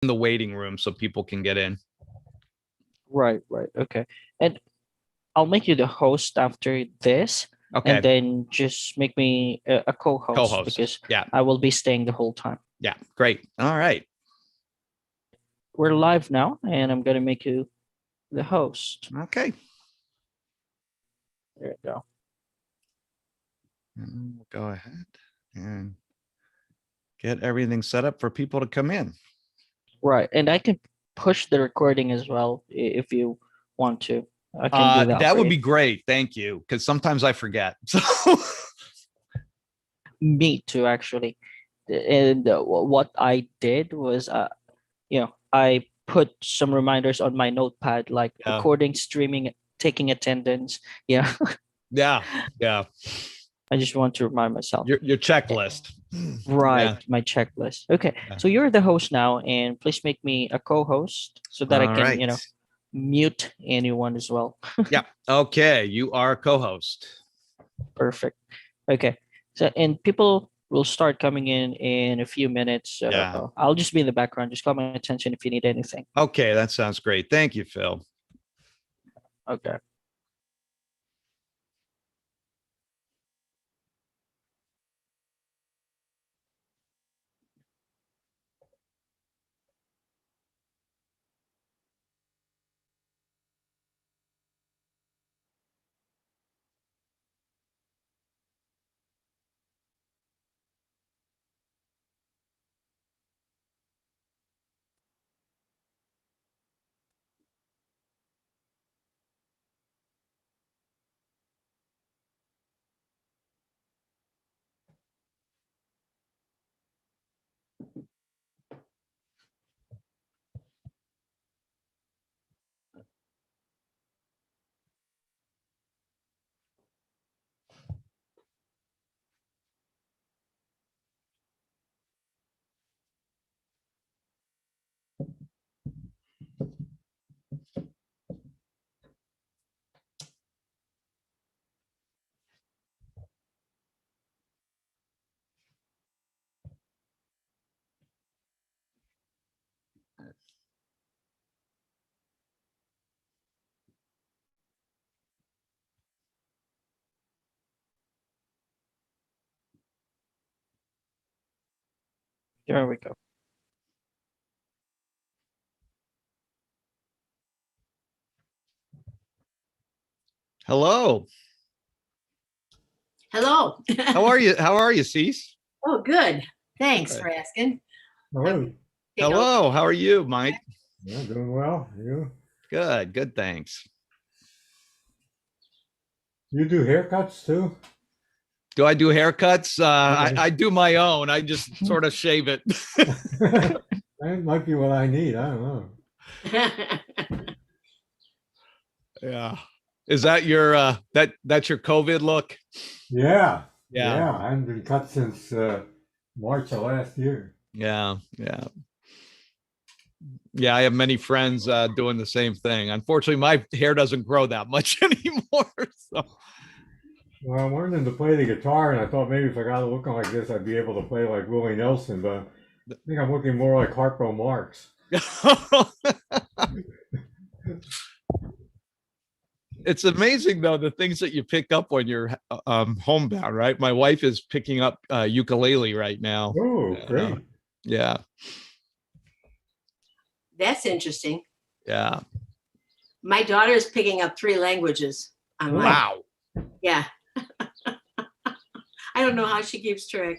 the waiting room so people can get in. Right. Okay. And I'll make you the host after this, Okay. and then just make me a co-host Co-host. because Yeah. I will be staying the whole time. Yeah. Great. All right. We're live now, and I'm gonna make you the host. Okay. There you go. And we'll go ahead and get everything set up for people to come in. Right, and I can push the recording as well if you want to. I can do that. That for would you. be great. Thank you. Because sometimes I forget. So Me too, actually. And what I did was, I put some reminders on my notepad, like Yeah. recording, streaming, taking attendance. Yeah, yeah. I just want to remind myself. Your checklist. Right, Yeah. my checklist. Okay, Yeah. so you're the host now, and please make me a co-host so that I All can, right. mute anyone as well. Yeah. Okay. You are a co-host. Perfect. Okay. So, and people will start coming in a few minutes. So Yeah. I'll just be in the background. Just call my attention if you need anything. Okay. That sounds great. Thank you, Phil. Okay. There we go. Hello. Hello. How are you? How are you, Cease? Oh, good. Thanks Good. for asking. Hello. Hello. How are you, Mike? Yeah, doing well. Good. Good. Thanks. You do haircuts too? Do I do haircuts? Okay. I do my own. I just sort of shave it. That might be what I need. I don't know. Yeah. Is that your that's your COVID look? Yeah. Yeah. I haven't been cut since March of last year. Yeah. I have many friends doing the same thing. Unfortunately, my hair doesn't grow that much anymore. So. Well, I'm learning to play the guitar, and I thought maybe if I got it looking like this, I'd be able to play like Willie Nelson, but I think I'm looking more like Harpo Marx. It's amazing though, the things that you pick up when you're homebound, right? My wife is picking up ukulele right now. Oh, great. Yeah. That's interesting. Yeah. My daughter is picking up 3 languages online. Wow. Yeah. I don't know how she keeps track.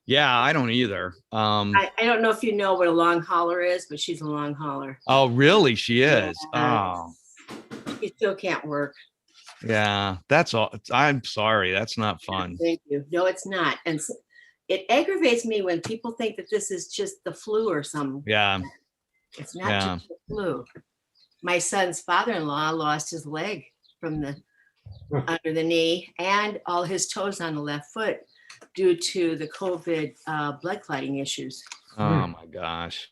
Yeah, I don't either. I don't know if you know what a long hauler is, but she's a long hauler. Oh, really? She is. Yeah. Oh. She still can't work. Yeah, that's all. I'm sorry. That's not fun. Thank you. No, it's not. And it aggravates me when people think that this is just the flu or something. Yeah. It's not just the flu. My son's father-in-law lost his leg from the under the knee and all his toes on the left foot due to the COVID blood clotting issues. Oh my gosh.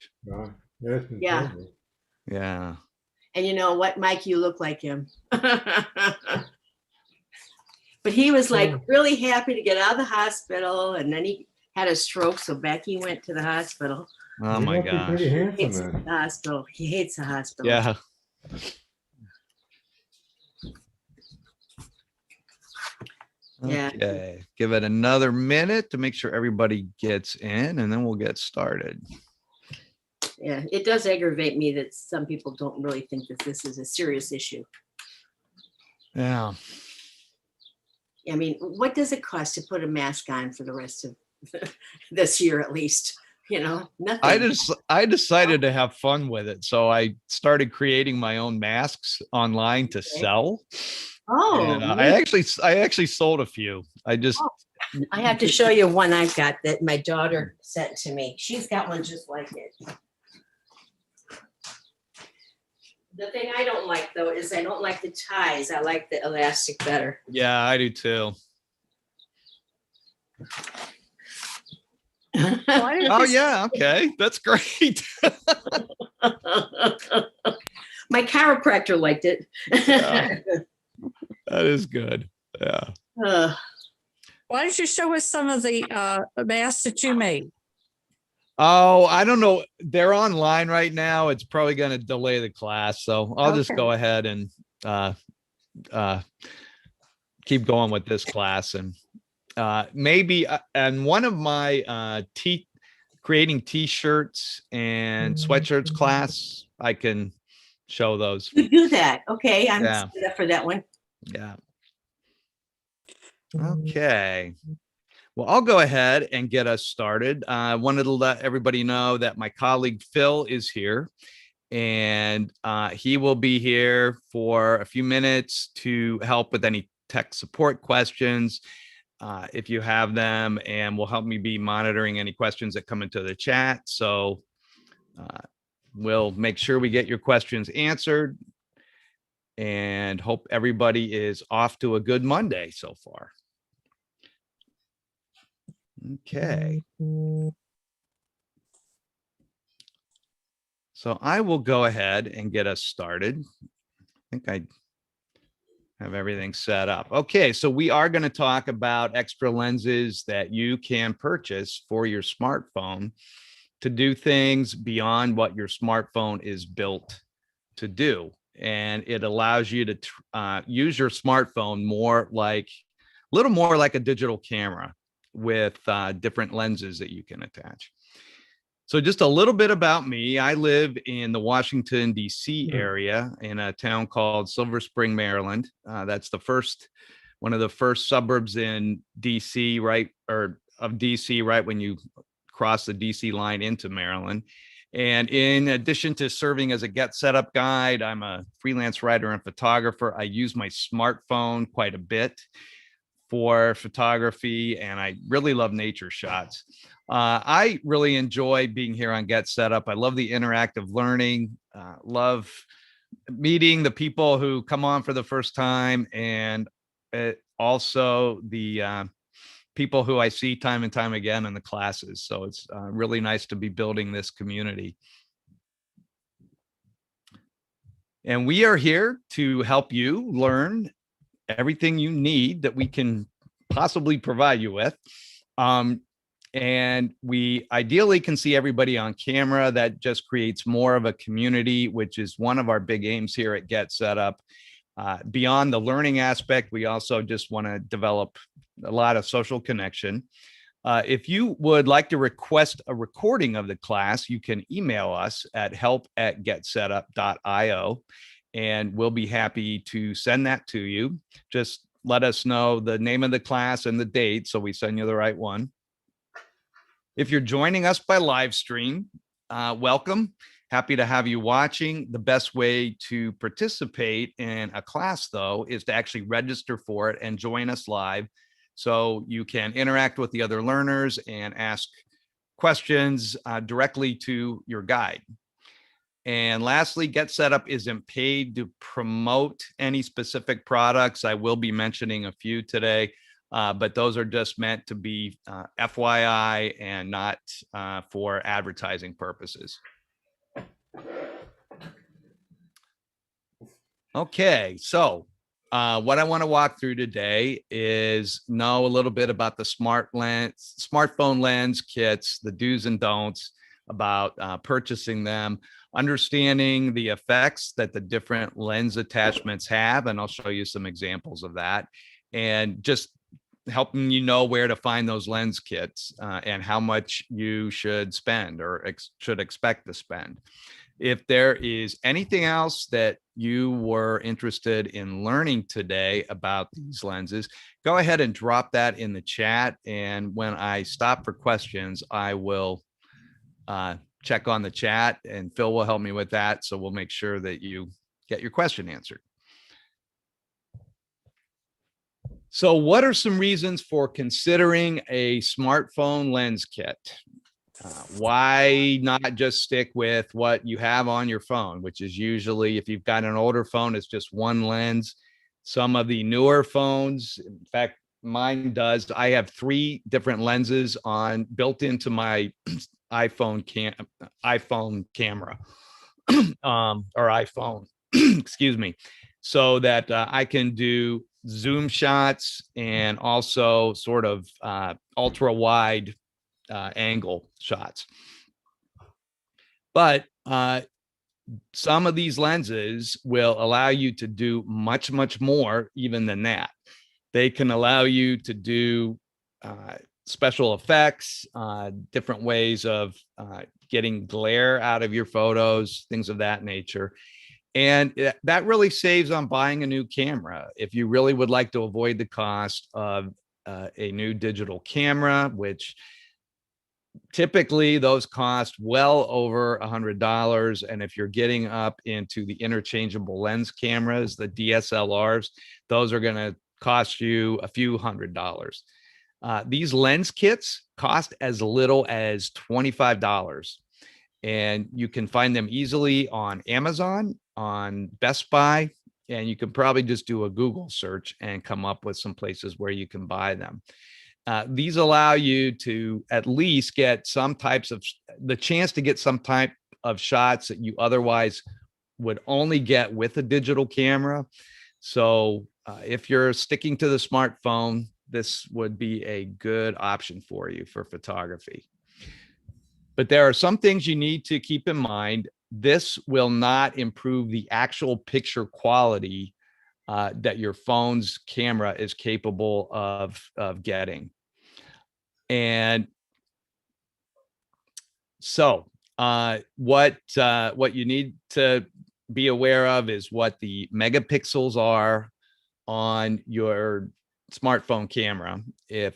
Yeah. Yeah. And you know what, Mike, you look like him. But he was like really happy to get out of the hospital, and then he had a stroke, so back he went to the hospital. Oh You my must be gosh. pretty handsome Hates then. the hospital. He hates the hospital. Yeah. Yeah. Okay. Give it another minute to make sure everybody gets in, and then we'll get started. Yeah, it does aggravate me that some people don't really think that this is a serious issue. Yeah. I mean, what does it cost to put a mask on for the rest of this year at least? You know, nothing. I decided to have fun with it. So I started creating my own masks online to sell. Oh, And, neat. I actually sold a few. I just I have to show you one I've got that my daughter sent to me. She's got one just like it. The thing I don't like though is I don't like the ties. I like the elastic better. Yeah, I do too. Oh yeah, okay. That's great. My chiropractor liked it. Yeah. That is good. Yeah. Why don't you show us some of the masks that you made? Oh, I don't know. They're online right now. It's probably going to delay the class. So I'll just Okay. go ahead and keep going with this class. And maybe, and one of my creating t-shirts and sweatshirts class, I can show those. You do that. Okay, I'm Yeah. set up for that one. Yeah. Okay. Well, I'll go ahead and get us started. I wanted to let everybody know that my colleague Phil is here, and he will be here for a few minutes to help with any tech support questions if you have them, and will help me be monitoring any questions that come into the chat. So we'll make sure we get your questions answered, and hope everybody is off to a good Monday so far. Okay. So I will go ahead and get us started. I think I have everything set up. Okay, so we are going to talk about extra lenses that you can purchase for your smartphone to do things beyond what your smartphone is built to do. And it allows you to use your smartphone a little more like a digital camera with different lenses that you can attach. So just a little bit about me. I live in the Washington, D.C. area in a town called Silver Spring, Maryland. That's one of the first suburbs in D.C., right when you cross the D.C. line into Maryland. And in addition to serving as a GetSetUp guide, I'm a freelance writer and photographer. I use my smartphone quite a bit for photography, and I really love nature shots. I really enjoy being here on GetSetUp. I love the interactive learning, love meeting the people who come on for the first time, and also the people who I see time and time again in the classes. So it's really nice to be building this community. And we are here to help you learn everything you need that we can possibly provide you with. And we ideally can see everybody on camera. That just creates more of a community, which is one of our big aims here at GetSetUp. Beyond the learning aspect, we also just want to develop a lot of social connection. If you would like to request a recording of the class, you can email us at help@getsetup.io, and we'll be happy to send that to you. Just let us know the name of the class and the date, so we send you the right one. If you're joining us by live stream, welcome. Happy to have you watching. The best way to participate in a class, though, is to actually register for it and join us live, so you can interact with the other learners and ask questions directly to your guide. And lastly, GetSetUp isn't paid to promote any specific products. I will be mentioning a few today, but those are just meant to be FYI and not for advertising purposes. Okay, so what I want to walk through today is know a little bit about the smartphone lens kits, the do's and don'ts, about purchasing them, understanding the effects that the different lens attachments have, and I'll show you some examples of that, and just helping you know where to find those lens kits and how much you should spend or should expect to spend. If there is anything else that you were interested in learning today about these lenses, go ahead and drop that in the chat. And when I stop for questions, I will check on the chat, and Phil will help me with that. So we'll make sure that you get your question answered. So what are some reasons for considering a smartphone lens kit? Why not just stick with what you have on your phone, which is usually, if you've got an older phone, it's just one lens. Some of the newer phones, in fact, mine does. I have 3 different lenses built into my iPhone camera or iPhone, excuse me, so that I can do zoom shots and also sort of ultra wide angle shots. But some of these lenses will allow you to do much, much more even than that. They can allow you to do special effects, different ways of getting glare out of your photos, things of that nature. And that really saves on buying a new camera. If you really would like to avoid the cost of a new digital camera, which typically those cost well over $100. And if you're getting up into the interchangeable lens cameras, the DSLRs, those are going to cost you a few $100s. These lens kits cost as little as $25. And you can find them easily on Amazon, on Best Buy, and you can probably just do a Google search and come up with some places where you can buy them. These allow you to at least get the chance to get some type of shots that you otherwise would only get with a digital camera. So if you're sticking to the smartphone, this would be a good option for you for photography. But there are some things you need to keep in mind. This will not improve the actual picture quality that your phone's camera is capable of getting. And so what you need to be aware of is what the megapixels are on your smartphone camera. If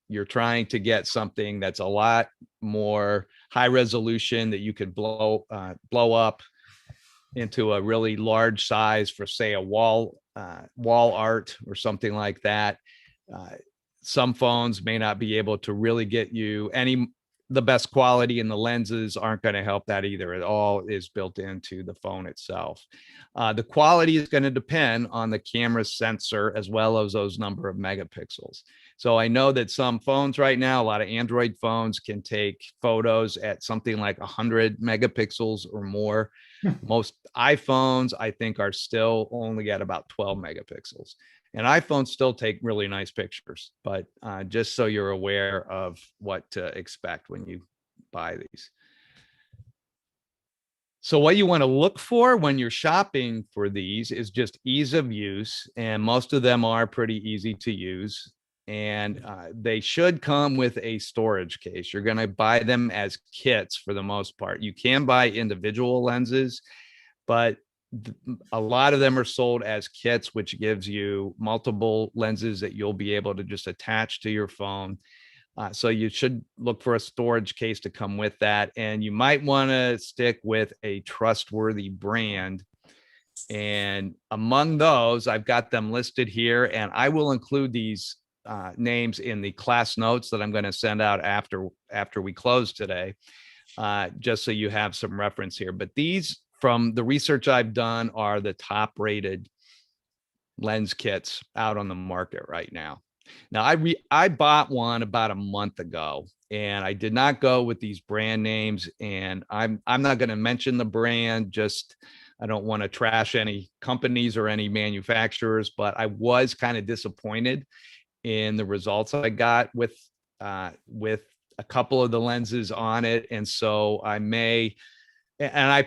you're trying to get something that's a lot more high resolution that you could blow up into a really large size for, say, a wall art or something like that, some phones may not be able to really get you the best quality, and the lenses aren't going to help that either. It all is built into the phone itself. The quality is going to depend on the camera sensor as well as those number of megapixels. So I know that some phones right now, a lot of Android phones, can take photos at something like 100 megapixels or more. Most iPhones, I think, are still only at about 12 megapixels. And iPhones still take really nice pictures, but just so you're aware of what to expect when you buy these. So what you want to look for when you're shopping for these is just ease of use, and most of them are pretty easy to use. And they should come with a storage case. You're going to buy them as kits for the most part. You can buy individual lenses, but a lot of them are sold as kits, which gives you multiple lenses that you'll be able to just attach to your phone. So you should look for a storage case to come with that. And you might want to stick with a trustworthy brand. And among those, I've got them listed here, and I will include these names in the class notes that I'm going to send out after we close today, just so you have some reference here. But these, from the research I've done, are the top rated lens kits out on the market right now. Now, I bought one about a month ago, and I did not go with these brand names, and I'm not going to mention the brand, just I don't want to trash any companies or any manufacturers, but I was kind of disappointed in the results I got with a couple of the lenses on it. And so I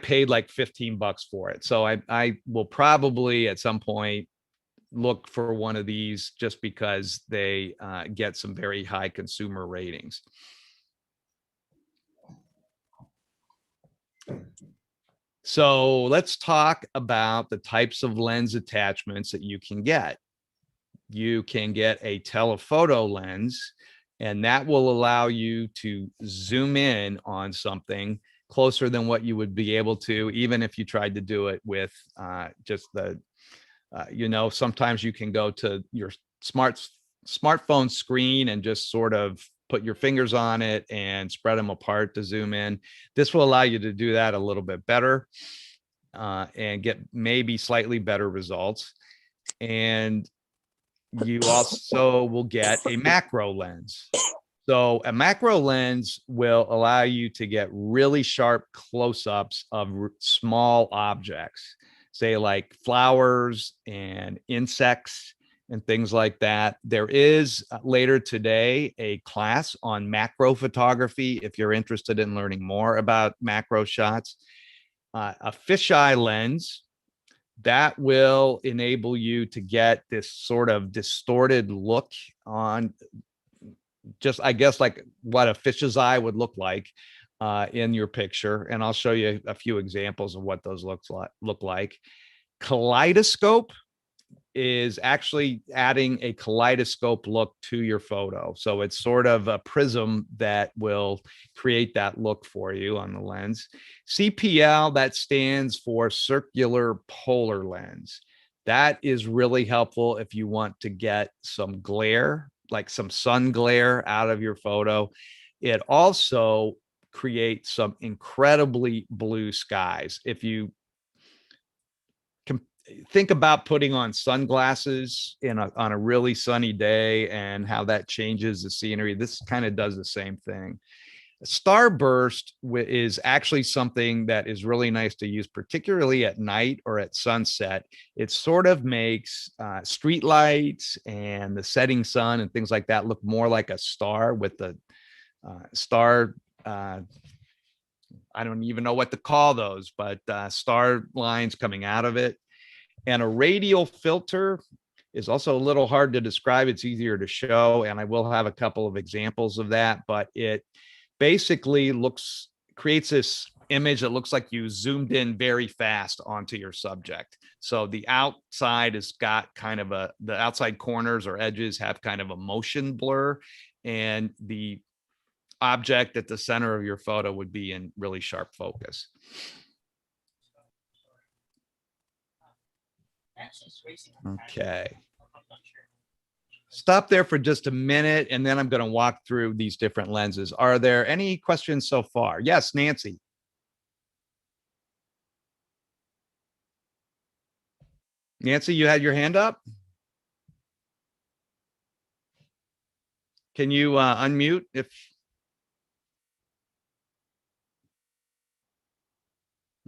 paid like $15 for it. So I will probably at some point look for one of these just because they get some very high consumer ratings. So let's talk about the types of lens attachments that you can get. You can get a telephoto lens, and that will allow you to zoom in on something closer than what you would be able to, even if you tried to do it with just the, sometimes you can go to your smartphone screen and just sort of put your fingers on it and spread them apart to zoom in. This will allow you to do that a little bit better and get maybe slightly better results. And you also will get a macro lens. So a macro lens will allow you to get really sharp close-ups of small objects, say like flowers and insects and things like that. There is later today a class on macro photography if you're interested in learning more about macro shots. A fisheye lens that will enable you to get this sort of distorted look on just, I guess, like what a fish's eye would look like in your picture. And I'll show you a few examples of what those look like. Kaleidoscope is actually adding a kaleidoscope look to your photo. So it's sort of a prism that will create that look for you on the lens. CPL, that stands for circular polar lens. That is really helpful if you want to get some glare, like some sun glare out of your photo. It also creates some incredibly blue skies. If you think about putting on sunglasses on a really sunny day and how that changes the scenery, this kind of does the same thing. Starburst is actually something that is really nice to use, particularly at night or at sunset. It sort of makes street lights and the setting sun and things like that look more like a star with the star. I don't even know what to call those, but star lines coming out of it. And a radial filter is also a little hard to describe. It's easier to show, and I will have a couple of examples of that, but it basically creates this image that looks like you zoomed in very fast onto your subject. So the outside has got kind of the outside corners or edges have kind of a motion blur, and the object at the center of your photo would be in really sharp focus. Okay. Stop there for just a minute, and then I'm going to walk through these different lenses. Are there any questions so far? Yes, Nancy. Nancy, you had your hand up? Can you unmute if...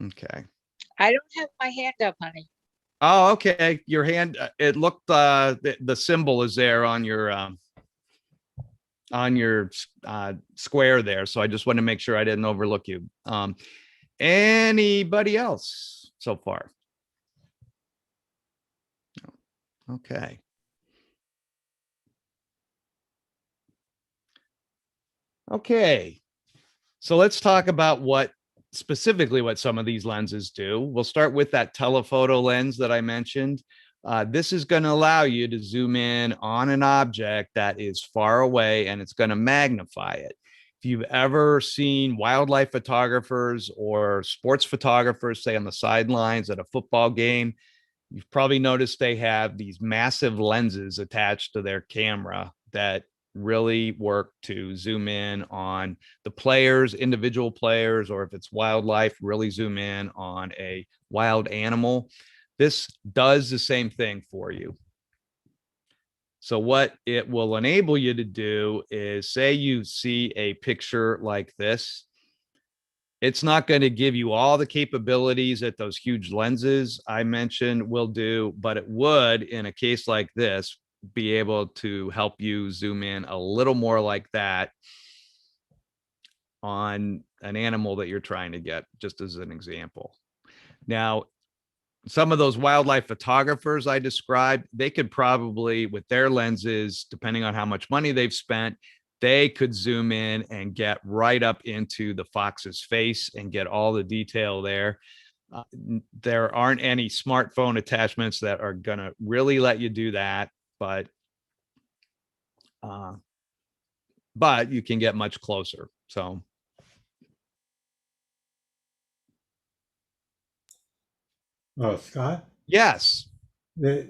Okay. I don't have my hand up, honey. Oh, okay. Your hand, it looked, the symbol is there on your square there. So I just want to make sure I didn't overlook you. Anybody else so far? Okay. Okay. So let's talk about specifically what some of these lenses do. We'll start with that telephoto lens that I mentioned. This is going to allow you to zoom in on an object that is far away, and it's going to magnify it. If you've ever seen wildlife photographers or sports photographers, say on the sidelines at a football game, you've probably noticed they have these massive lenses attached to their camera that really work to zoom in on the players, individual players, or if it's wildlife, really zoom in on a wild animal. This does the same thing for you. So what it will enable you to do is, say you see a picture like this, it's not going to give you all the capabilities that those huge lenses I mentioned will do, but it would, in a case like this, be able to help you zoom in a little more like that on an animal that you're trying to get, just as an example. Now, some of those wildlife photographers I described, they could probably, with their lenses, depending on how much money they've spent, they could zoom in and get right up into the fox's face and get all the detail there. There aren't any smartphone attachments that are going to really let you do that, but you can get much closer. So Scott, yes. I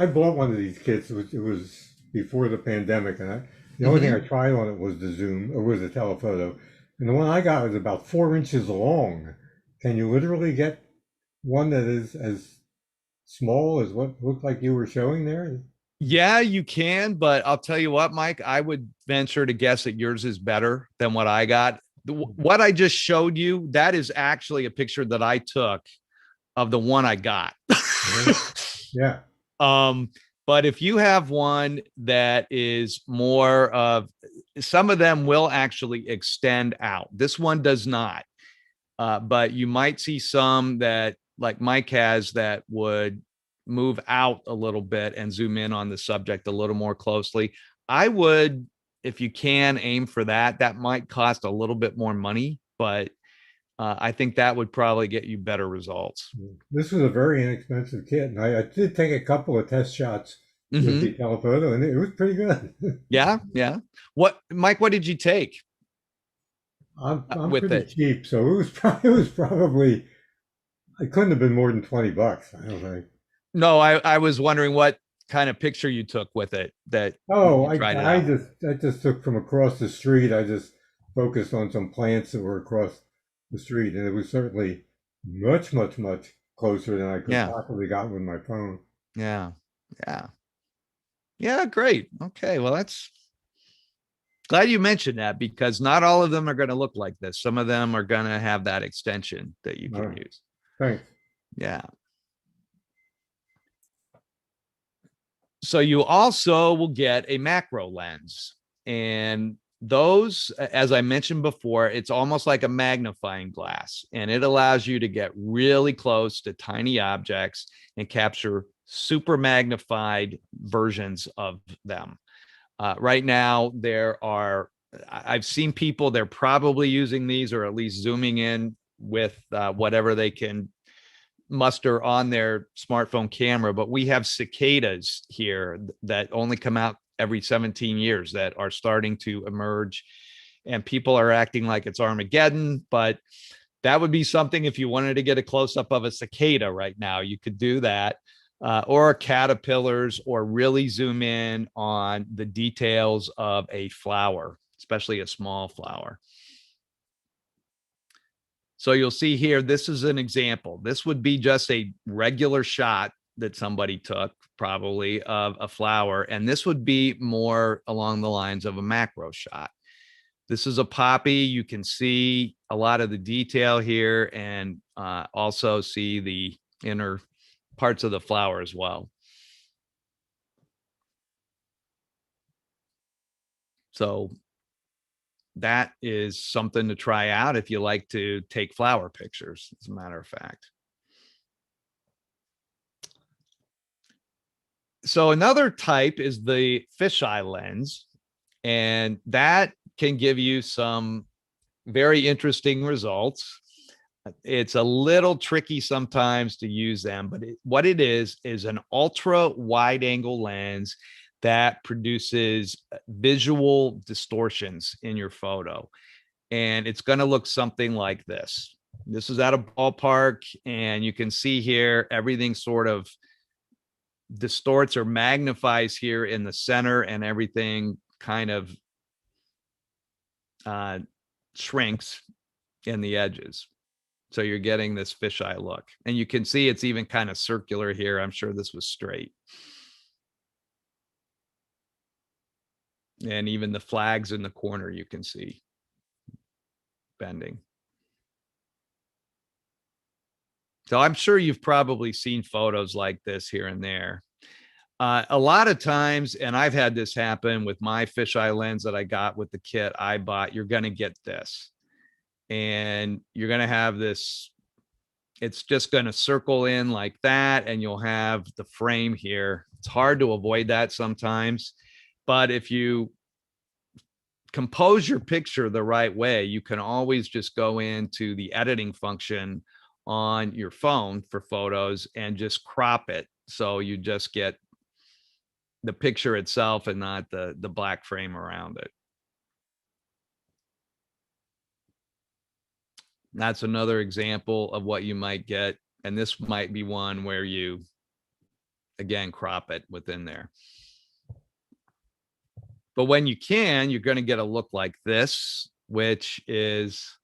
bought one of these kits. It was before the pandemic, and the only thing I tried on it was the zoom, or was the telephoto, and the one I got was about 4 inches long. Can you literally get one that is as small as what looked like you were showing there? Yeah, you can, but I'll tell you what, Mike, I would venture to guess that yours is better than what I got. What I just showed you, that is actually a picture that I took of the one I got. Yeah. But if you have one that is more of, some of them will actually extend out. This one does not. But you might see some that, like Mike has, that would move out a little bit and zoom in on the subject a little more closely. I would, if you can, aim for that. That might cost a little bit more money, but I think that would probably get you better results. This was a very inexpensive kit, and I did take a couple of test shots with the telephoto, and it was pretty good. Yeah. What, Mike, what did you take? I'm with pretty it? cheap, so it was probably, it couldn't have been more than $20, I don't think. No, I was wondering what kind of picture you took with it. That I just took from across the street. I just focused on some plants that were across the street, and it was certainly much closer than I could possibly got with my phone. Yeah. Great. Okay, well, that's glad you mentioned that, because not all of them are going to look like this. Some of them are going to have that extension that you can use. Thanks. Yeah. So you also will get a macro lens, and those, as I mentioned before, it's almost like a magnifying glass, and it allows you to get really close to tiny objects and capture super magnified versions of them. Right now, I've seen people, they're probably using these, or at least zooming in with whatever they can muster on their smartphone camera. But we have cicadas here that only come out every 17 years that are starting to emerge, and people are acting like it's Armageddon. But that would be something, if you wanted to get a close-up of a cicada right now, you could do that. Or caterpillars, or really zoom in on the details of a flower, especially a small flower. So you'll see here, this is an example. This would be just a regular shot that somebody took, probably, of a flower. And this would be more along the lines of a macro shot. This is a poppy. You can see a lot of the detail here, and also see the inner parts of the flower as well. So that is something to try out if you like to take flower pictures, as a matter of fact. So another type is the fisheye lens, and that can give you some very interesting results. It's a little tricky sometimes to use them, but what it is an ultra wide angle lens that produces visual distortions in your photo. And it's going to look something like this. This is at a ballpark, and you can see here, everything sort of distorts or magnifies here in the center, and everything kind of shrinks in the edges. So you're getting this fisheye look, and you can see it's even kind of circular here. I'm sure this was straight. And even the flags in the corner, you can see bending. So I'm sure you've probably seen photos like this here and there. A lot of times, and I've had this happen with my fisheye lens that I got with the kit I bought, you're going to get this. And you're going to have this, it's just going to circle in like that, and you'll have the frame here. It's hard to avoid that sometimes, but if you compose your picture the right way, you can always just go into the editing function on your phone for photos and just crop it. So you just get the picture itself and not the black frame around it. That's another example of what you might get. And this might be one where you, again, crop it within there. But when you can, you're going to get a look like this, which is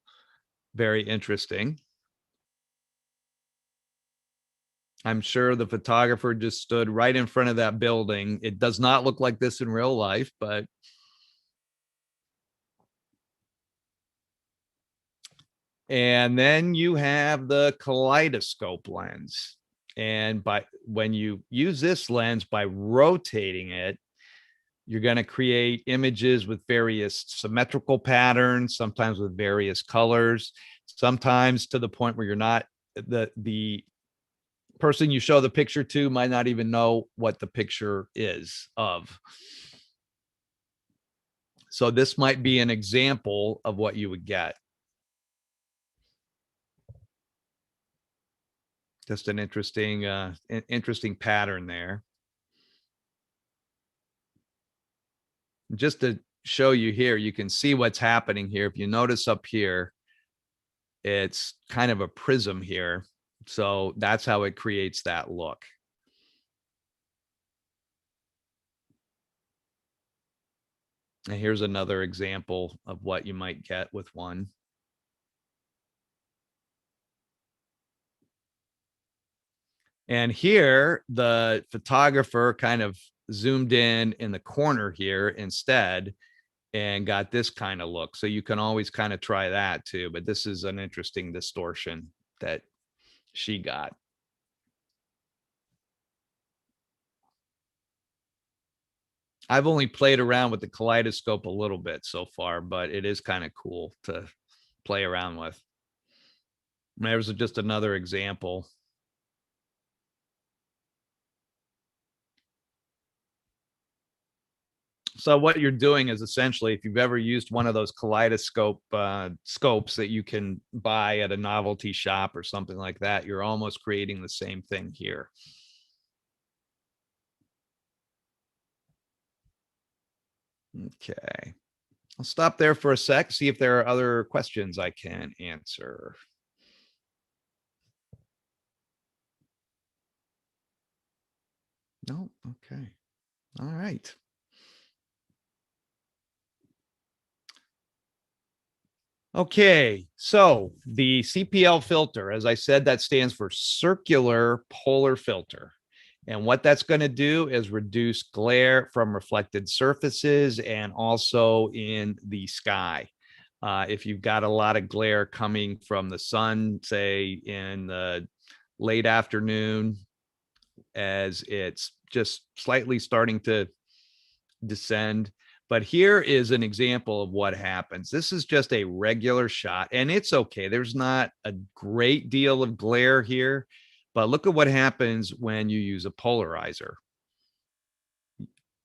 very interesting. I'm sure the photographer just stood right in front of that building. It does not look like this in real life, but and then you have the kaleidoscope lens. And when you use this lens, by rotating it, you're going to create images with various symmetrical patterns, sometimes with various colors, sometimes to the point where you're not, the person you show the picture to might not even know what the picture is of. So this might be an example of what you would get. Just an interesting pattern there. Just to show you here, you can see what's happening here. If you notice up here, it's kind of a prism here. So that's how it creates that look. And here's another example of what you might get with one. And here, the photographer kind of zoomed in the corner here instead and got this kind of look. So you can always kind of try that too. But this is an interesting distortion that she got. I've only played around with the kaleidoscope a little bit so far, but it is kind of cool to play around with. There's just another example. So what you're doing is essentially, if you've ever used one of those kaleidoscope scopes that you can buy at a novelty shop or something like that, you're almost creating the same thing here. Okay, I'll stop there for a sec, see if there are other questions I can answer. No, okay, all right. Okay, so the CPL filter, as I said, that stands for circular polar filter. And what that's going to do is reduce glare from reflected surfaces and also in the sky. If you've got a lot of glare coming from the sun, say in the late afternoon, as it's just slightly starting to descend. But here is an example of what happens. This is just a regular shot, and it's okay. There's not a great deal of glare here, but look at what happens when you use a polarizer.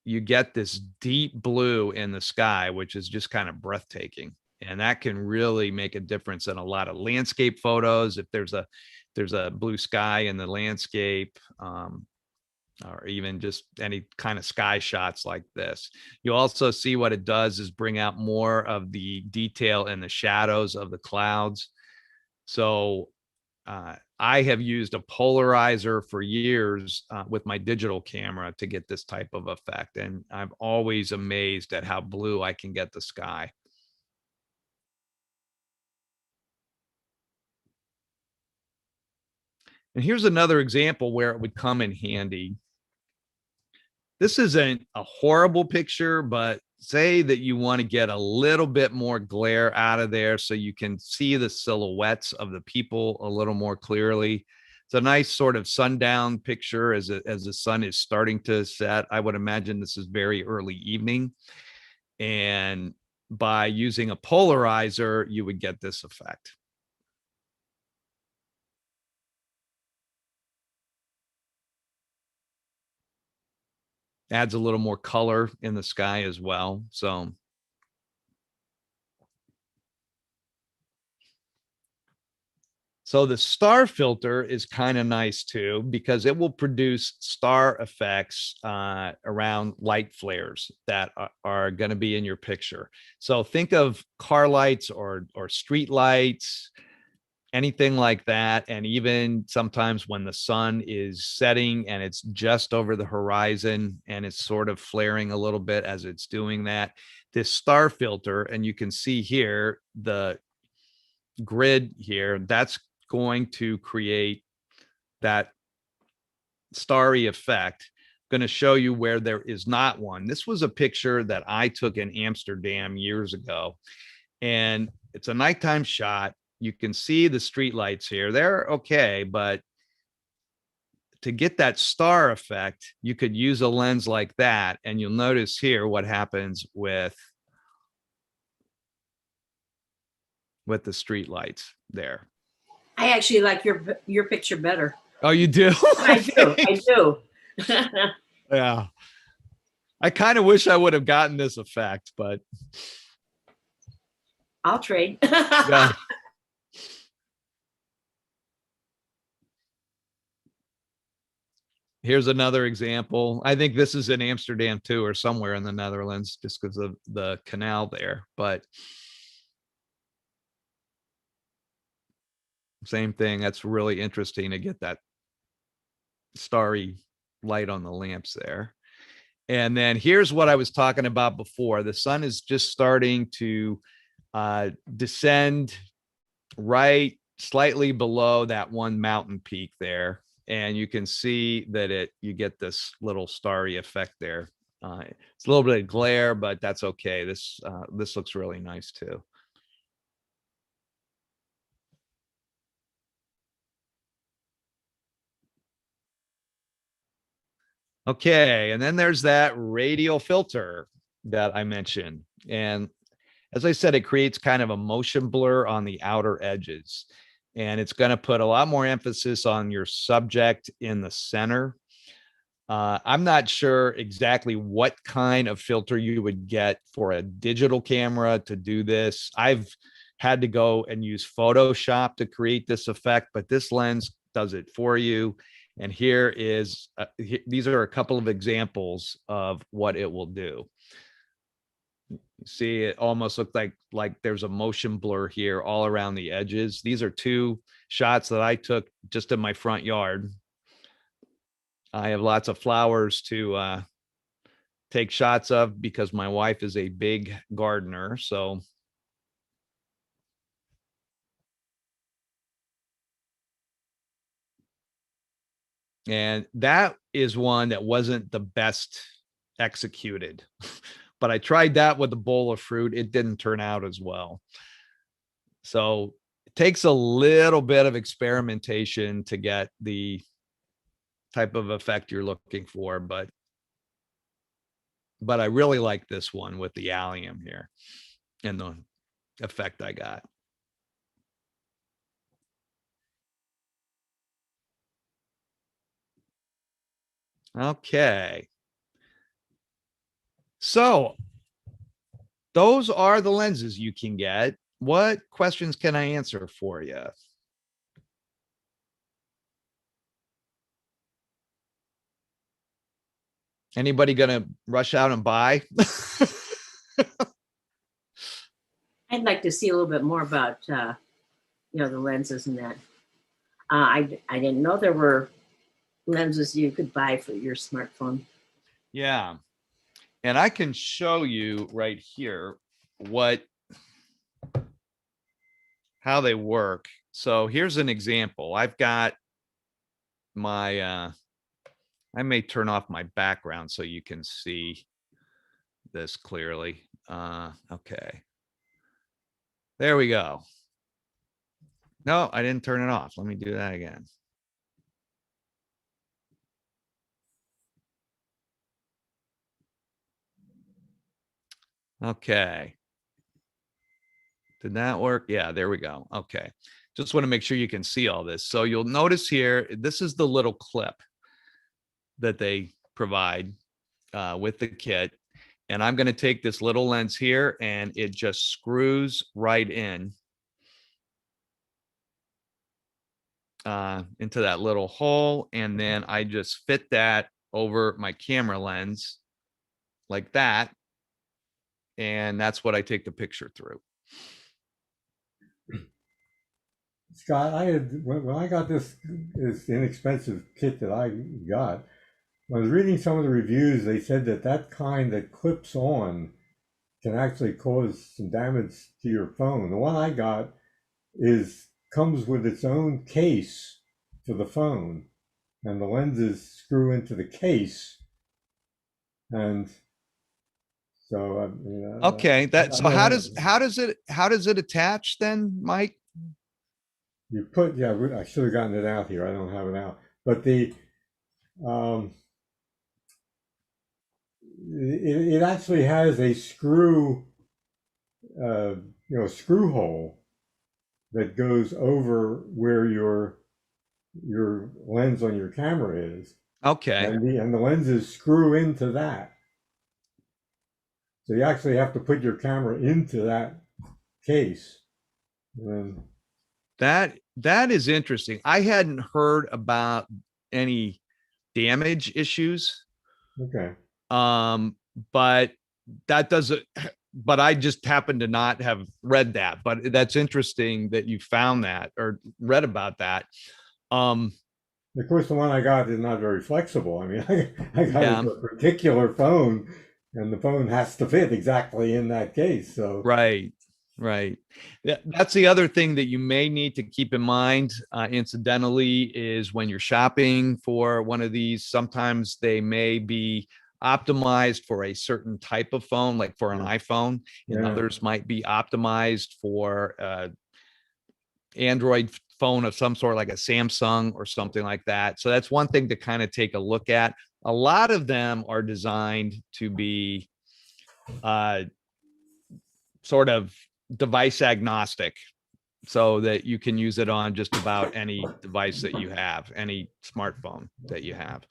You get this deep blue in the sky, which is just kind of breathtaking. And that can really make a difference in a lot of landscape photos. If there's a blue sky in the landscape, or even just any kind of sky shots like this. You also see what it does is bring out more of the detail in the shadows of the clouds. So I have used a polarizer for years with my digital camera to get this type of effect. And I'm always amazed at how blue I can get the sky. And here's another example where it would come in handy. This isn't a horrible picture, but say that you want to get a little bit more glare out of there so you can see the silhouettes of the people a little more clearly. It's a nice sort of sundown picture as the sun is starting to set. I would imagine this is very early evening. And by using a polarizer, you would get this effect. Adds a little more color in the sky as well. So the star filter is kind of nice too, because it will produce star effects around light flares that are going to be in your picture. So think of car lights or street lights, anything like that. And even sometimes when the sun is setting and it's just over the horizon and it's sort of flaring a little bit as it's doing that, this star filter, and you can see here the grid here, that's going to create that starry effect. I'm going to show you where there is not one. This was a picture that I took in Amsterdam years ago, and it's a nighttime shot. You can see the street lights here. They're okay, but to get that star effect, you could use a lens like that, and you'll notice here what happens with the street lights there. I actually like your picture better. Oh, you do? I do. I do. Yeah. I kind of wish I would have gotten this effect, but I'll trade. yeah. Here's another example. I think this is in Amsterdam too, or somewhere in the Netherlands, just because of the canal there. But same thing. That's really interesting to get that starry light on the lamps there. And then here's what I was talking about before. The sun is just starting to descend right slightly below that one mountain peak there. And you can see that you get this little starry effect there. It's a little bit of glare, but that's okay. This looks really nice too. Okay, and then there's that radial filter that I mentioned. And as I said, it creates kind of a motion blur on the outer edges. And it's going to put a lot more emphasis on your subject in the center. I'm not sure exactly what kind of filter you would get for a digital camera to do this. I've had to go and use Photoshop to create this effect, but this lens does it for you. And here is, these are a couple of examples of what it will do. See, it almost looks like there's a motion blur here all around the edges. These are two shots that I took just in my front yard. I have lots of flowers to take shots of because my wife is a big gardener. So and that is one that wasn't the best executed. But I tried that with a bowl of fruit. It didn't turn out as well. So it takes a little bit of experimentation to get the type of effect you're looking for, but I really like this one with the allium here and the effect I got. Okay. So those are the lenses you can get. What questions can I answer for you? Anybody gonna rush out and buy? I'd like to see a little bit more about, the lenses and that. I didn't know there were lenses you could buy for your smartphone. Yeah. And I can show you right here how they work. So here's an example. I've got my, I may turn off my background so you can see this clearly. Okay. There we go. No, I didn't turn it off. Let me do that again. Okay. Did that work? Yeah, there we go. Okay. Just want to make sure you can see all this. So you'll notice here, this is the little clip that they provide with the kit. And I'm going to take this little lens here and it just screws right in into that little hole. And then I just fit that over my camera lens like that. And that's what I take the picture through. Scott, when I got this inexpensive kit that I got, when I was reading some of the reviews, they said that kind that clips on can actually cause some damage to your phone. The one I got comes with its own case for the phone, and the lenses screw into the case, and so Okay, how does it attach then, Mike? you put, yeah, I should have gotten it out here. I don't have it out, but it actually has a screw, screw hole that goes over where your lens on your camera is. Okay. And the lenses screw into that. So you actually have to put your camera into that case. And That is interesting. I hadn't heard about any damage issues. okay. But that doesn't, but I just happen to not have read that. But that's interesting that you found that or read about that. Of course, the one I got is not very flexible. I mean, I got a particular phone, and the phone has to fit exactly in that case. So right. That's the other thing that you may need to keep in mind, incidentally, is when you're shopping for one of these, sometimes they may be optimized for a certain type of phone, like for an iPhone, and others might be optimized for Android phone of some sort, like a Samsung or something like that. So that's one thing to kind of take a look at. A lot of them are designed to be sort of device agnostic, so that you can use it on just about any device that you have, any smartphone that you have.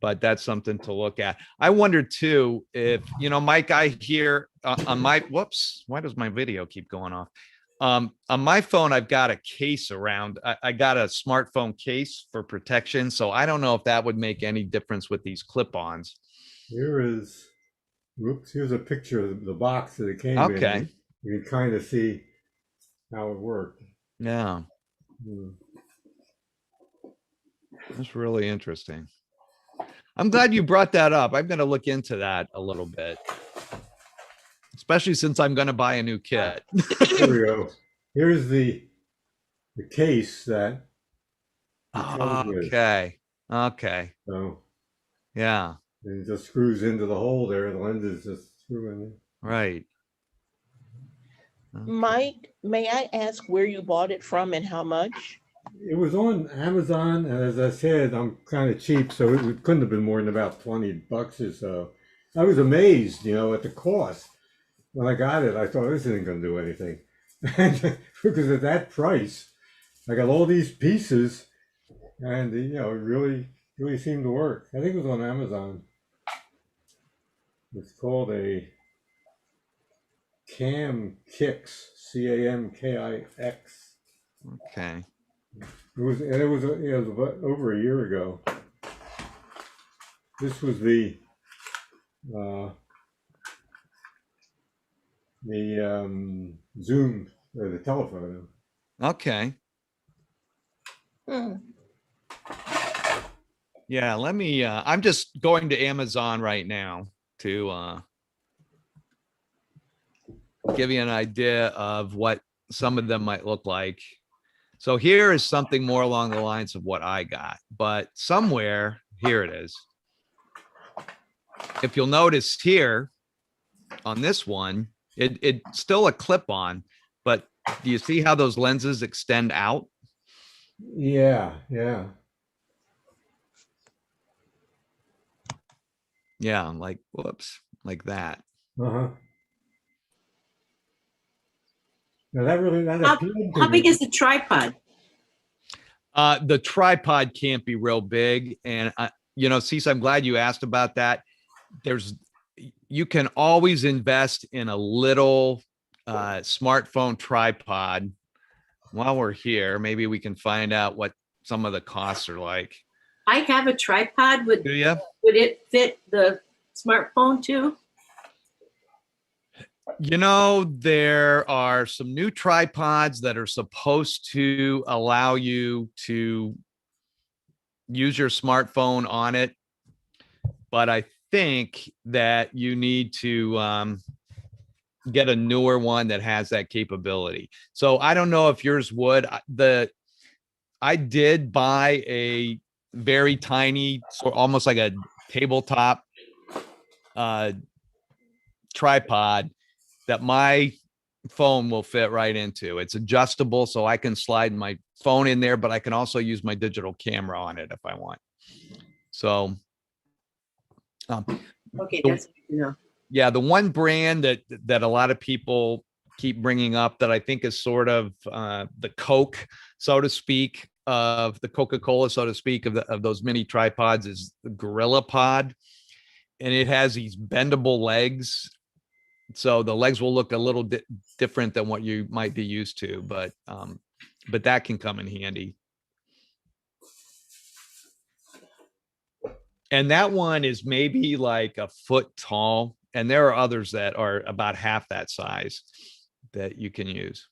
But that's something to look at. I wonder too, if, Mike, I hear on my, whoops, why does my video keep going off? On my phone, I've got a case around, I got a smartphone case for protection. So I don't know if that would make any difference with these clip-ons. here's a picture of the box that it came in. Okay. You can kind of see how it worked. Yeah. That's really interesting. I'm glad you brought that up. I'm going to look into that a little bit, especially since I'm going to buy a new kit. There we go. Here's the case that it comes with. Okay. So Yeah. and it just screws into the hole there. The lenses just screw in there. Right. Mike, may I ask where you bought it from and how much? It was on Amazon, and as I said, I'm kind of cheap, so it couldn't have been more than about $20 or so. I was amazed, at the cost. When I got it, I thought this isn't going to do anything, because at that price, I got all these pieces, and it really seemed to work. I think it was on Amazon. It's called a Cam Kix, CAMKIX. Okay. It was over a year ago. This was the Zoom or the telephoto. Okay. Yeah, let me, I'm just going to Amazon right now to give you an idea of what some of them might look like. So here is something more along the lines of what I got, but somewhere here it is. If you'll notice here on this one, it's still a clip-on, but do you see how those lenses extend out? Yeah. Yeah, like, whoops, like that. Uh-huh. Now that How, appealed to how big me. is the tripod? The tripod can't be real big. And, you know, Cece, I'm glad you asked about that. You can always invest in a little smartphone tripod. While we're here, maybe we can find out what some of the costs are like. I have a tripod. Do you? Would it fit the smartphone too? You know, there are some new tripods that are supposed to allow you to use your smartphone on it, but I think that you need to get a newer one that has that capability. So I don't know if yours would. I did buy a very tiny, so almost like a tabletop tripod that my phone will fit right into. It's adjustable, so I can slide my phone in there, but I can also use my digital camera on it if I want. So, Okay, the- that's good to know. yeah, the one brand that a lot of people keep bringing up that I think is sort of the Coke, so to speak, of the Coca-Cola, so to speak, of those mini tripods is the Gorilla Pod, and it has these bendable legs. So the legs will look a little different than what you might be used to, but that can come in handy. And that one is maybe like a foot tall, and there are others that are about half that size that you can use.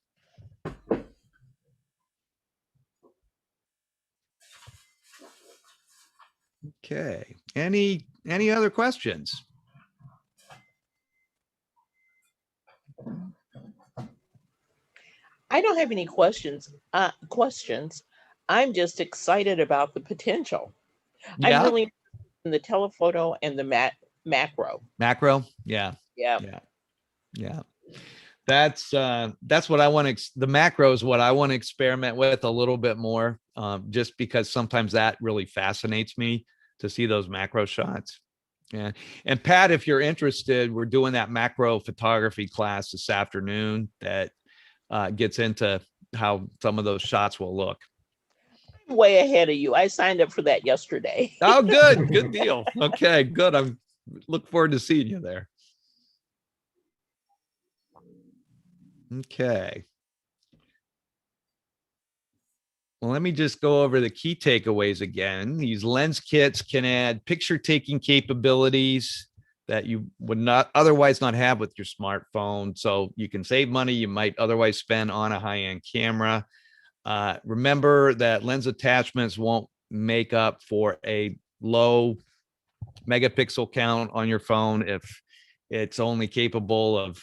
Okay. Any other questions? I don't have any questions. I'm just excited about the potential. Yeah. I'm really interested in the telephoto and the macro. Macro. Yeah. Yeah. Yeah. Yeah. That's what I want to, the macro is what I want to experiment with a little bit more, just because sometimes that really fascinates me to see those macro shots. Yeah. And Pat, if you're interested, we're doing that macro photography class this afternoon that gets into how some of those shots will look. I'm way ahead of you. I signed up for that yesterday. Oh, good. Good deal. Okay, good. I'm look forward to seeing you there. Okay. Well, let me just go over the key takeaways again. These lens kits can add picture taking capabilities that you would not otherwise not have with your smartphone. So you can save money you might otherwise spend on a high-end camera. Remember that lens attachments won't make up for a low megapixel count on your phone if it's only capable of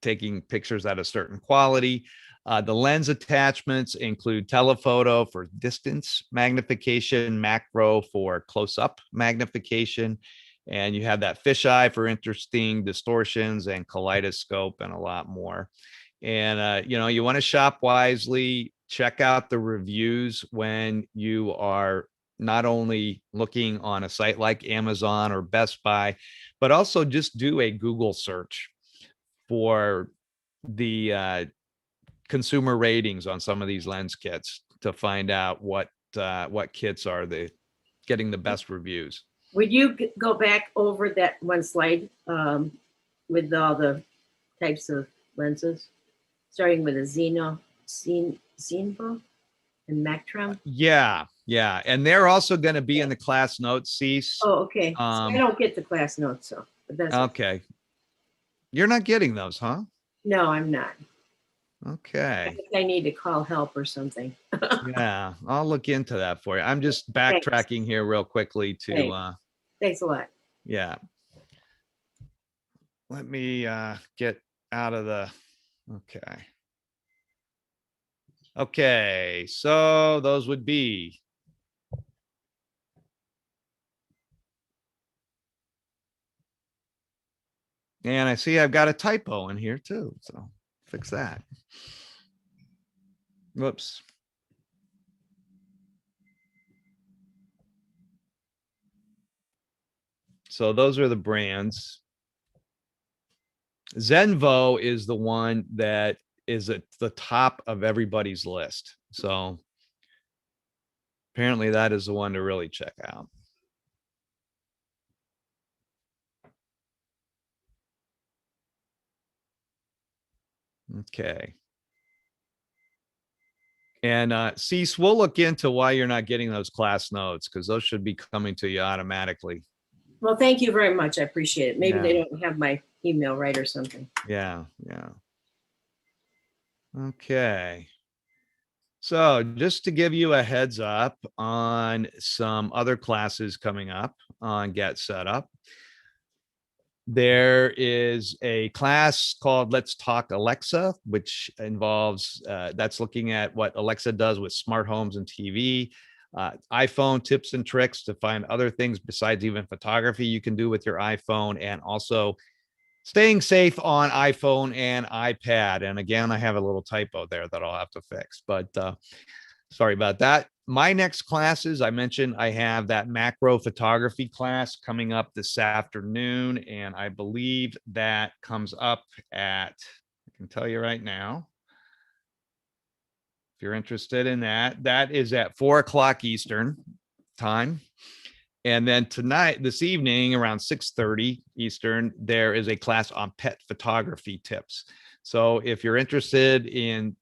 taking pictures at a certain quality. The lens attachments include telephoto for distance magnification, macro for close-up magnification, and you have that fisheye for interesting distortions and kaleidoscope and a lot more. And you know, you want to shop wisely. Check out the reviews when you are not only looking on a site like Amazon or Best Buy, but also just do a Google search for the consumer ratings on some of these lens kits to find out what kits are getting the best reviews. Would you go back over that one slide with all the types of lenses, starting with a Xenvo and Mactrum? Yeah. And they're also going to be in the class notes, Cease. Oh, okay. So I don't get the class notes, so but that's okay. You're not getting those, huh? No, I'm not. I Okay. think I need to call help or something. Yeah, I'll look into that for you. I'm just backtracking here real quickly to Thanks a lot. yeah. Let me get out of the okay. Okay, so those would be and I see I've got a typo in here too, so fix that. Whoops. So those are the brands. Zenvo is the one that is at the top of everybody's list. So apparently that is the one to really check out. Okay. And Cease, we'll look into why you're not getting those class notes, because those should be coming to you automatically. Well, thank you very much. I appreciate it. Maybe they Yeah. don't have my email right or something. Yeah, yeah. Okay. So just to give you a heads up on some other classes coming up on GetSetUp, there is a class called Let's Talk Alexa, which involves, that's looking at what Alexa does with smart homes and TV, iPhone tips and tricks to find other things besides even photography you can do with your iPhone, and also staying safe on iPhone and iPad. And again, I have a little typo there that I'll have to fix, but sorry about that. My next classes, I mentioned I have that macro photography class coming up this afternoon, and I believe that comes up at, I can tell you right now, if you're interested in that, that is at 4 o'clock Eastern time. And then tonight, this evening, around 6:30 Eastern, there is a class on pet photography tips. So if you're interested in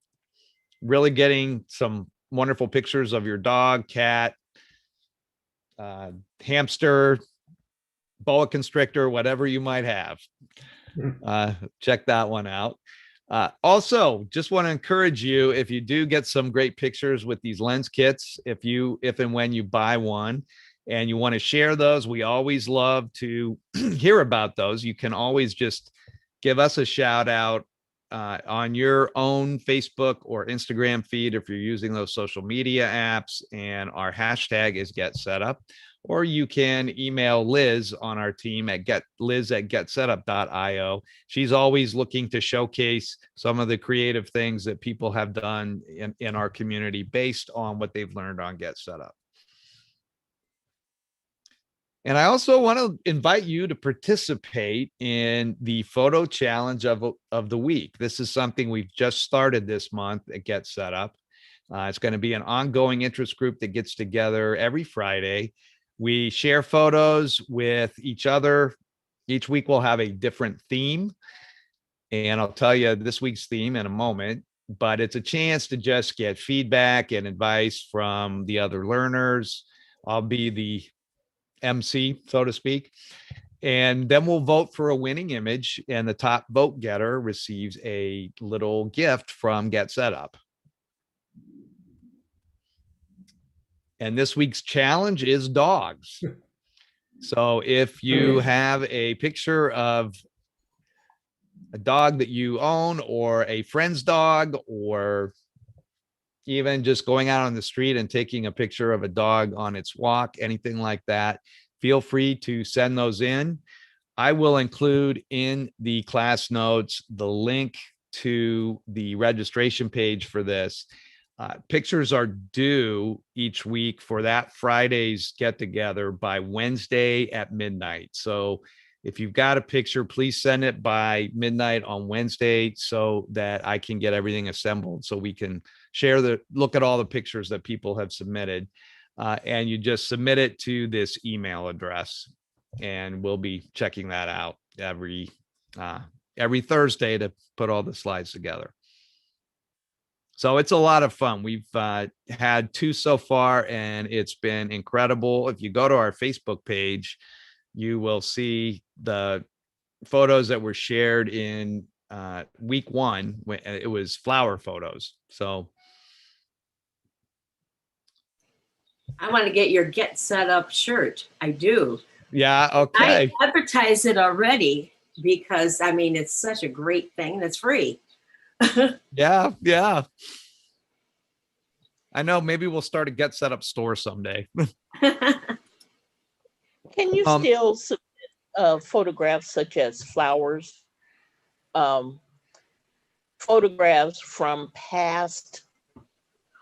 really getting some wonderful pictures of your dog, cat, hamster, boa constrictor, whatever you might have, check that one out. Also, just want to encourage you, if you do get some great pictures with these lens kits, if and when you buy one, and you want to share those, we always love to hear about those. You can always just give us a shout out on your own Facebook or Instagram feed if you're using those social media apps, and our hashtag is GetSetUp. Or you can email Liz on our team at liz@getsetup.io. She's always looking to showcase some of the creative things that people have done in our community based on what they've learned on GetSetUp. And I also want to invite you to participate in the photo challenge of the week. This is something we've just started this month at GetSetUp. It's going to be an ongoing interest group that gets together every Friday. We share photos with each other. Each week we'll have a different theme, and I'll tell you this week's theme in a moment, but it's a chance to just get feedback and advice from the other learners. I'll be the MC, so to speak. And then we'll vote for a winning image, and the top vote getter receives a little gift from GetSetUp. And this week's challenge is dogs. So if you have a picture of a dog that you own, or a friend's dog, or even just going out on the street and taking a picture of a dog on its walk, anything like that, feel free to send those in. I will include in the class notes the link to the registration page for this. Pictures are due each week for that Friday's get together by Wednesday at midnight. So if you've got a picture, please send it by midnight on Wednesday so that I can get everything assembled, so we can look at all the pictures that people have submitted. And you just submit it to this email address, and we'll be checking that out every Thursday to put all the slides together. So it's a lot of fun. We've had 2 so far, and it's been incredible. If you go to our Facebook page, you will see the photos that were shared in week 1. When it was flower photos. So I want to get your Get Set Up shirt. I do. yeah, okay. I advertise it already because, I mean, it's such a great thing that's free. Yeah, yeah. I know. Maybe we'll start a GetSetUp store someday. Can you still submit photographs such as flowers, photographs from past,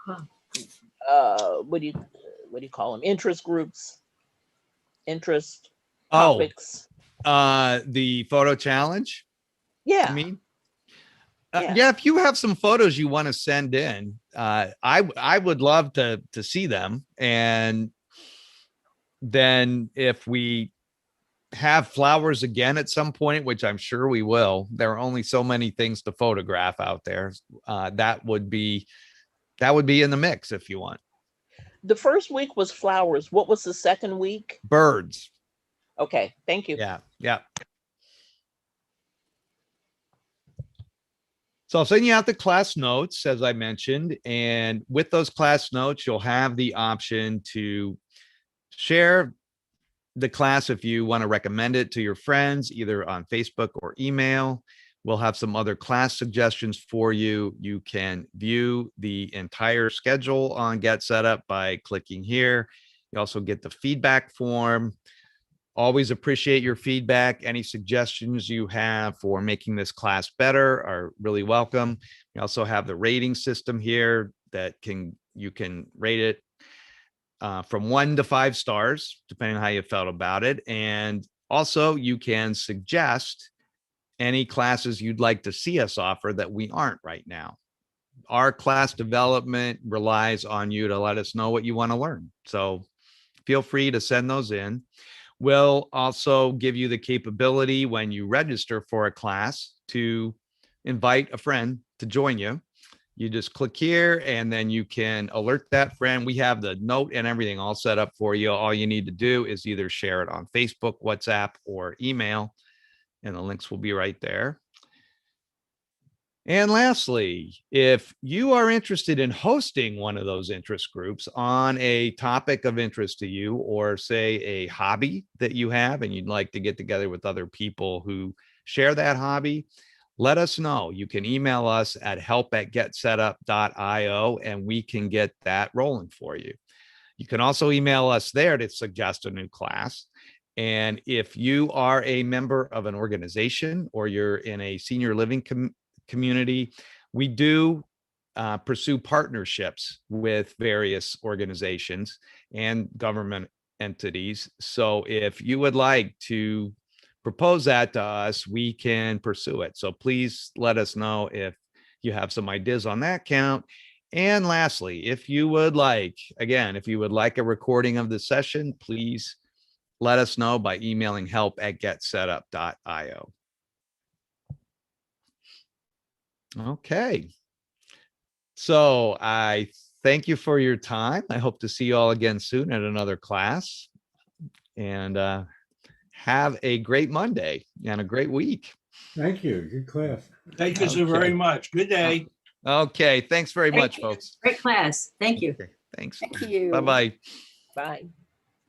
what do you call them? Interest groups, interest topics. The photo challenge? Yeah. I mean, Yeah. Yeah, if you have some photos you want to send in, I would love to see them. And then if we have flowers again at some point, which I'm sure we will, there are only so many things to photograph out there. That would be in the mix if you want. The first week was flowers. What was the second week? Birds. Okay, thank you. Yeah. Yeah. So I'll send you out the class notes, as I mentioned, and with those class notes, you'll have the option to share the class if you want to recommend it to your friends, either on Facebook or email. We'll have some other class suggestions for you. You can view the entire schedule on GetSetUp by clicking here. You also get the feedback form. Always appreciate your feedback. Any suggestions you have for making this class better are really welcome. We also have the rating system here that you can rate it from 1 to 5 stars, depending on how you felt about it. And also you can suggest any classes you'd like to see us offer that we aren't right now. Our class development relies on you to let us know what you want to learn. So feel free to send those in. We'll also give you the capability when you register for a class to invite a friend to join you. You just click here and then you can alert that friend. We have the note and everything all set up for you. All you need to do is either share it on Facebook, WhatsApp, or email, and the links will be right there. And lastly, if you are interested in hosting one of those interest groups on a topic of interest to you, or say a hobby that you have and you'd like to get together with other people who share that hobby, let us know. You can email us at help@getsetup.io and we can get that rolling for you. You can also email us there to suggest a new class. And if you are a member of an organization or you're in a senior living community, we do pursue partnerships with various organizations and government entities. So if you would like to propose that to us, we can pursue it. So please let us know if you have some ideas on that count. And lastly, if you would like a recording of the session, please let us know by emailing help@getsetup.io. Okay. So I thank you for your time. I hope to see you all again soon at another class. And have a great Monday and a great week. Thank you. Good class. Thank you so very much. Good day. Okay. Thanks very Thank much, you. folks. Great class. Thank you. Okay, thanks. Thank you. Bye-bye. Bye.